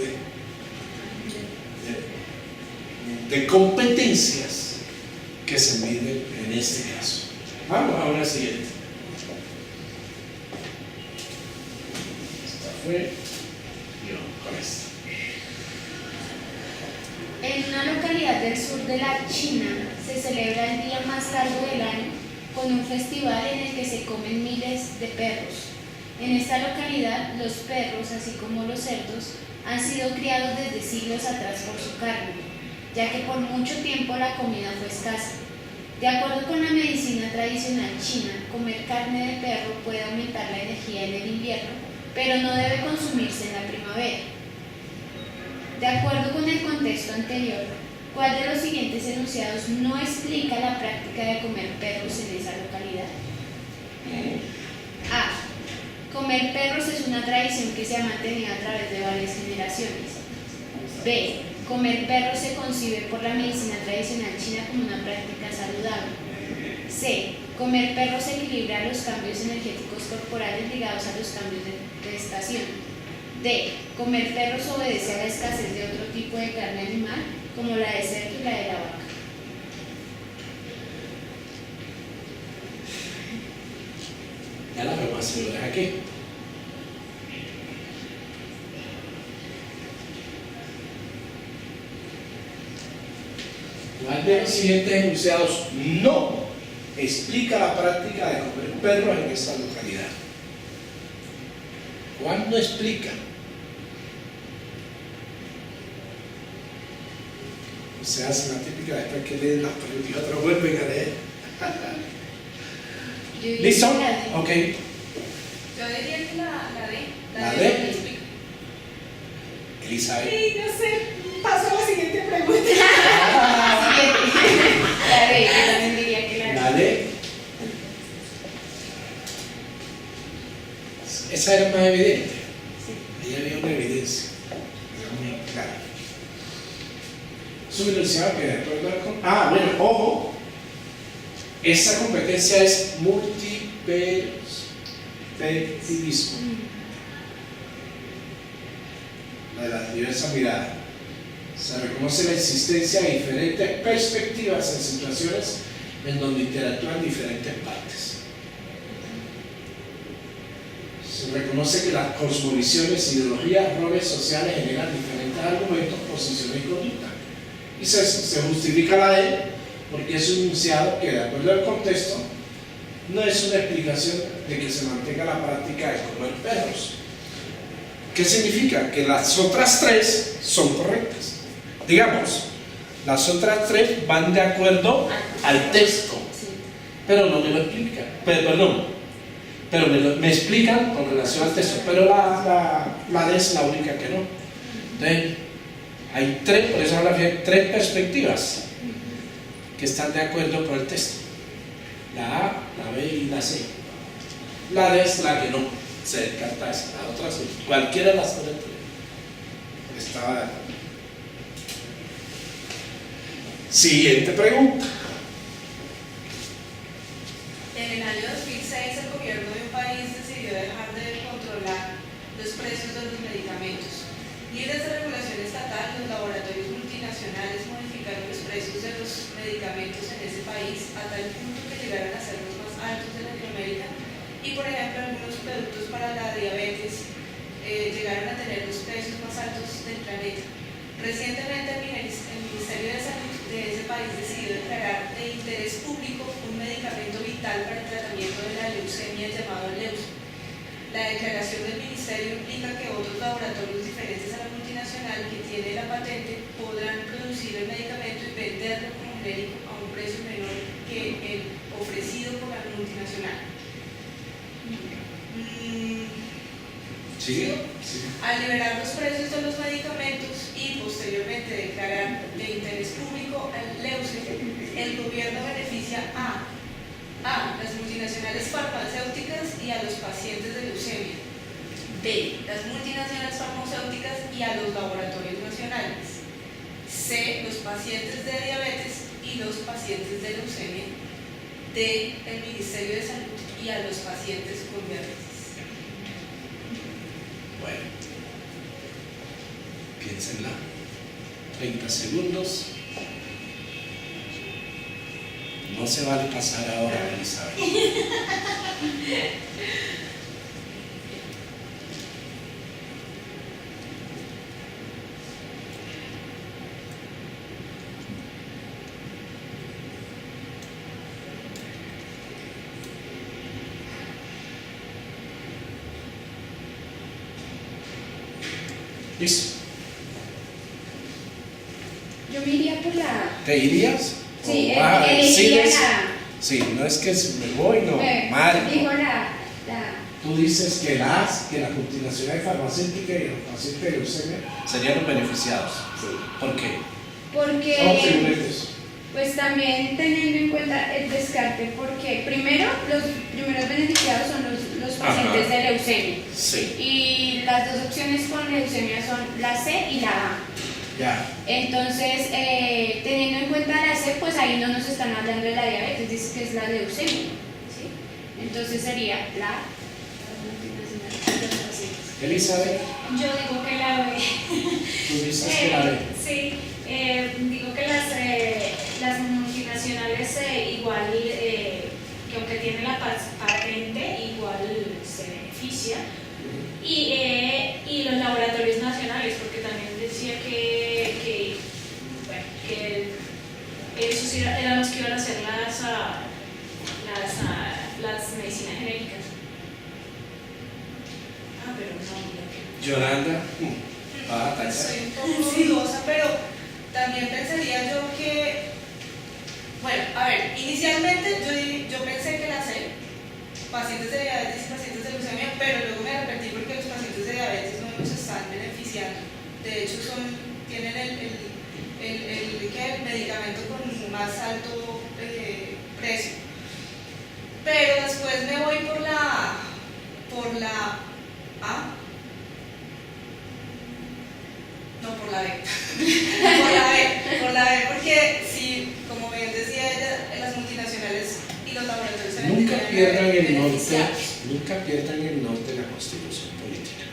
de competencias que se miden en este caso. Vamos a una siguiente. Esta fue yo con esta. En una localidad del sur de la China se celebra el día más largo del año con un festival en el que se comen miles de perros. En esta localidad los perros, así como los cerdos, han sido criados desde siglos atrás por su carne, ya que por mucho tiempo la comida fue escasa. De acuerdo con la medicina tradicional china, comer carne de perro puede aumentar la energía en el invierno, pero no debe consumirse en la primavera. De acuerdo con el contexto anterior, ¿cuál de los siguientes enunciados no explica la práctica de comer perros en esa localidad? A. Comer perros es una tradición que se ha mantenido a través de varias generaciones. B. Comer perros se concibe por la medicina tradicional china como una práctica saludable. C. Comer perros equilibra los cambios energéticos corporales ligados a los cambios de estación. D. Comer perros obedece a la escasez de otro tipo de carne animal, como la de cerdo y la de la vaca. Ya la vemos así, lo deja aquí. ¿Cuál de los siguientes enunciados no explica la práctica de comer perros en esta localidad? ¿Cuál no explica? Se hace la típica después que leen las preguntas y otros vuelven a leer. ¿Listo? Ok. Yo diría que la D. ¿La D D? no explica. Elizabeth. Sí, no sé. Paso a la siguiente pregunta. La D, yo también diría que la D. La D. Esa era más evidente. Ahí había una evidencia. Era muy clara. Es un enunciado que de acuerdo con. Bueno, ojo. Esa competencia es multiperspectivismo. La de las diversas miradas. Se reconoce la existencia de diferentes perspectivas en situaciones en donde interactúan diferentes partes. Se reconoce que las cosmovisiones, ideologías, roles sociales generan diferentes argumentos, posiciones y conducta. Y se justifica la D porque es un enunciado que, de acuerdo al contexto, no es una explicación de que se mantenga la práctica de comer perros. ¿Qué significa? Que las otras tres son correctas. Digamos, las otras tres van de acuerdo al texto, pero no me lo explican. Pero me explican con relación al texto, pero la D es la única que no. Entonces, hay tres, por eso habla bien, tres perspectivas que están de acuerdo con el texto. La A, la B y la C. La D es la que no, se descarta esa, la otra sí. Cualquiera de las tres estaba de acuerdo. Siguiente pregunta. En el año 2006, el gobierno de un país decidió dejar de controlar los precios de los medicamentos. Líderes de regulación estatal, los laboratorios multinacionales modificaron modificaron los precios de los medicamentos en ese país a tal punto que llegaron a ser los más altos de Latinoamérica y, por ejemplo, algunos productos para la diabetes llegaron a tener los precios más altos del planeta. Recientemente el Ministerio de Salud de ese país decidió declarar de interés público un medicamento vital para el tratamiento de la leucemia llamado Leusa. La declaración del Ministerio implica que otros laboratorios diferentes a la multinacional que tiene la patente podrán producir el medicamento y venderlo como genérico a un precio menor que el ofrecido por la multinacional. ¿Sí? Al liberar los precios de los medicamentos y posteriormente declarar de interés público al Leusa, el gobierno beneficia a las multinacionales farmacéuticas y a los pacientes de leucemia, B, las multinacionales farmacéuticas y a los laboratorios nacionales, C, los pacientes de diabetes y los pacientes de leucemia, D, el Ministerio de Salud y a los pacientes con diabetes. Bueno, piénsenla. 30 segundos. No se vale pasar ahora, Elizabeth. Listo. Yo me iría por la... ¿Te irías? Sí, ¿O vas? elegiría ¿Sigues? la... Sí, no es que me voy, no. Marco. Dijo la... Tú dices que la multinacional farmacéutica y los pacientes de leucemia serían los beneficiados. Sí. ¿Por qué? Porque... Son tribunetes. Pues también teniendo en cuenta el descarte, porque primero los primeros beneficiados son los pacientes de leucemia. Sí. Y las dos opciones con leucemia son la C y la A. Ya. Entonces, teniendo en cuenta la C, pues ahí no nos están hablando de la diabetes, dice que es la leucemia. ¿Sí? Entonces sería la multinacional de los pacientes. Elizabeth, Yo digo que la B. tú dices que la B. Sí, digo que las multinacionales igual, que aunque tienen la patente, igual se beneficia. Y los laboratorios nacionales, porque también decía que esos eran los que iban a hacer las medicinas genéricas. Pero no, Yolanda, Soy un poco dudosa, pero también pensaría yo que, bueno, a ver, inicialmente yo pensé que la C, pacientes de diabetes y pacientes de leucemia, pero luego me arrepentí porque los pacientes de diabetes no nos están beneficiando. De hecho, tienen el medicamento con más alto precio. Pero después me voy por la A. No, por la B. por la B, porque sí, como bien decía ella, las multinacionales y los laboratorios se nunca pierdan el norte, beneficiados. nunca pierdan el norte de la constitución política.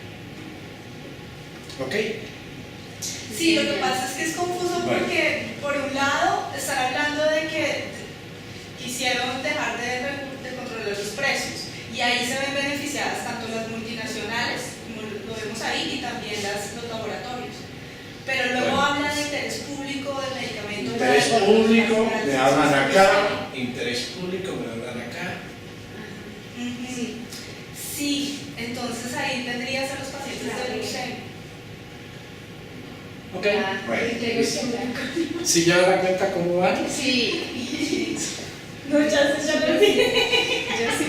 ¿Ok? Sí, lo que pasa es que es confuso porque por un lado están hablando de que quisieron dejar de controlar los precios y ahí se ven beneficiadas tanto las multinacionales, como lo vemos ahí, y también los laboratorios. Pero luego hablan de interés público del medicamento. Interés público, me hablan acá. Interés público, me hablan acá. Sí, entonces ahí tendrías a los pacientes de leucemia. Ok, bueno. ¿Si ya da cuenta cómo va? Sí. No, ya lo vi. Yo sí.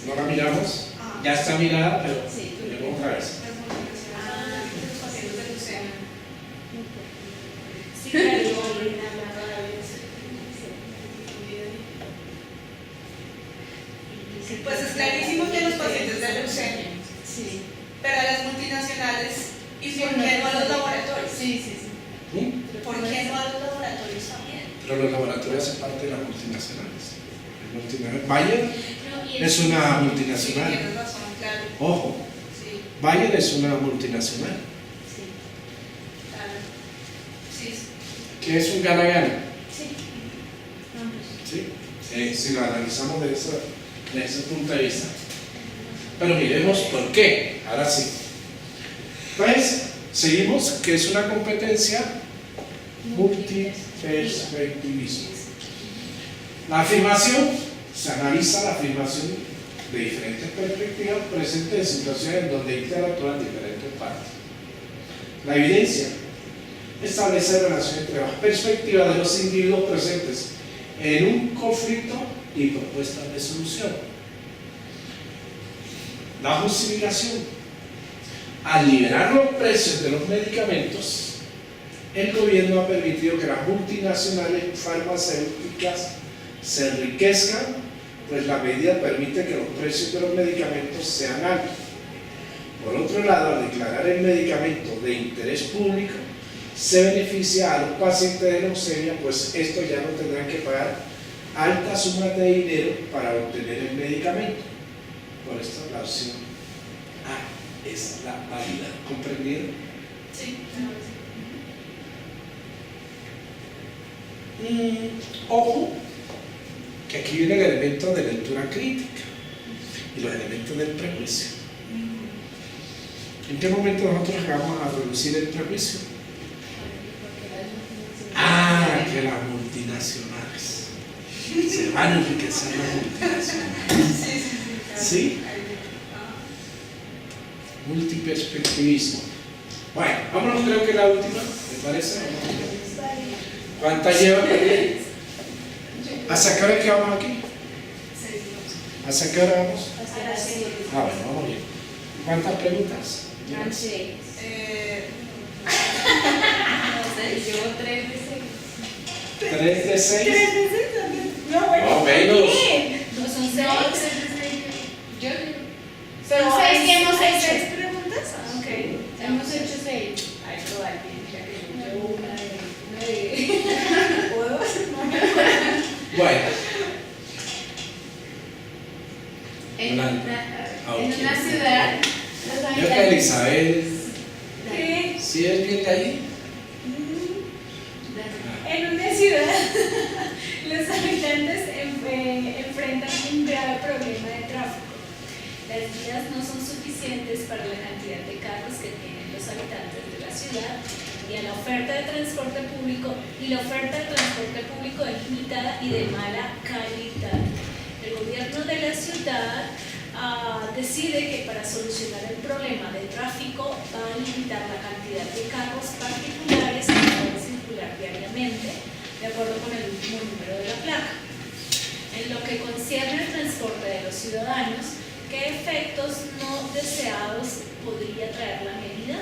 ¿No la miramos? Ya está mirada, pero Sí. luego otra vez. Las multinacionales, los pacientes de leucemia. Sí, claro. Pues es clarísimo que los pacientes de leucemia, Sí. pero a las multinacionales, ¿y por qué no a los laboratorios? Sí. ¿Mm? ¿Por qué no a los laboratorios también? Pero los laboratorios hacen parte de las multinacionales. Bayer No, y es una Sí, multinacional. tienes razón, claro. Ojo, Sí, Bayer es una multinacional. Sí. claro. Sí, sí. ¿Qué es un gana-gana? Sí. ¿Sí? Si lo analizamos desde ese punto de vista. Pero miremos por qué. Ahora sí. Pues, seguimos que es una competencia multiperspectivismo. La afirmación, se analiza la afirmación de diferentes perspectivas presentes en situaciones donde interactúan diferentes partes. La evidencia establece relación entre las perspectivas de los individuos presentes en un conflicto y propuestas de solución. La justificación. Al liberar los precios de los medicamentos, el gobierno ha permitido que las multinacionales farmacéuticas se enriquezcan, pues la medida permite que los precios de los medicamentos sean altos. Por otro lado, al declarar el medicamento de interés público, se beneficia a los pacientes de leucemia, pues estos ya no tendrán que pagar altas sumas de dinero para obtener el medicamento. Por esto la opción A es la válida. ¿Comprendido? Sí, Ojo, que aquí viene el elemento de lectura crítica y los elementos del prejuicio. ¿En qué momento nosotros vamos a reducir el prejuicio? Que las multinacionales se van a enriquecer las multinacionales. ¿Sí? Multiperspectivismo. Bueno, vámonos, creo que la última, ¿me parece? ¿Cuántas llevan? ¿Hasta qué hora que vamos aquí? ¿Hasta qué hora vamos? Bueno, vamos bien. ¿Cuántas preguntas? No sé. Llevo 3 de 6. ¿3 de 6? No, bueno. No, menos. ¿No son 6? Yo Pero son 6 que hemos ¿hay hecho. 6 preguntas? Ok. Hemos hecho 6. Ay, probar bien, ya que yo llevo una de ¿puedo? Bueno. En Una- una ciudad, los Yo que habitantes. Elizabeth, ¿Qué? ¿sí es bien de ahí? En una ciudad, los habitantes enfrentan un grave problema de tráfico. Las vías no son suficientes para la cantidad de carros que tienen los habitantes de la ciudad y la oferta de transporte público es limitada y de mala calidad. El gobierno de la ciudad decide que para solucionar el problema de tráfico va a limitar la cantidad de carros particulares que pueden circular diariamente, de acuerdo con el último número de la placa. En lo que concierne al transporte de los ciudadanos, ¿qué efectos no deseados podría traer la medida?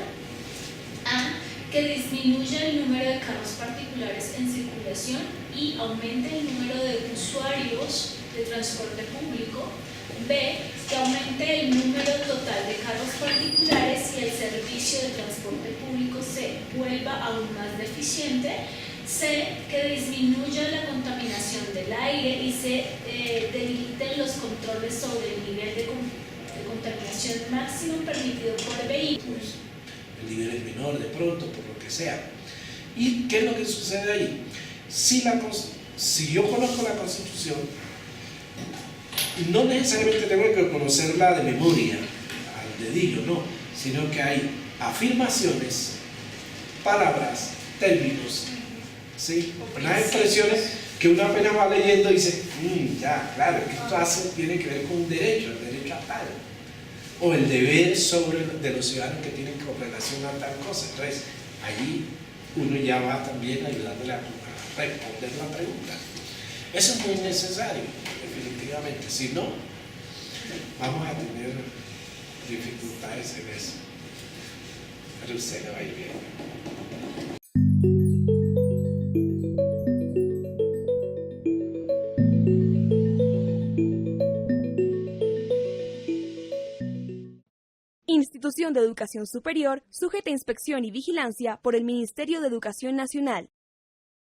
A. Que disminuya el número de carros particulares en circulación y aumente el número de usuarios de transporte público. B. Que aumente el número total de carros particulares y el servicio de transporte público se vuelva aún más deficiente. C. Que disminuya la contaminación del aire y se debiliten los controles sobre el nivel de contaminación máximo permitido por vehículos. El nivel es menor de pronto, por lo que sea. ¿Y qué es lo que sucede ahí? Si yo conozco la Constitución, no necesariamente tengo que conocerla de memoria, al dedillo, no, sino que hay afirmaciones, palabras, términos, ¿sí? Unas expresiones que uno apenas va leyendo y dice, ya, claro, que esto tiene que ver con un derecho, el derecho a tal, o el deber de los ciudadanos que tienen con relación a tal cosa. Entonces, allí uno ya va también ayudándole a responder la pregunta. Eso es muy necesario, definitivamente. Si no, vamos a tener dificultades en eso. Pero usted le va a ir bien. Institución de Educación Superior, sujeta a inspección y vigilancia por el Ministerio de Educación Nacional.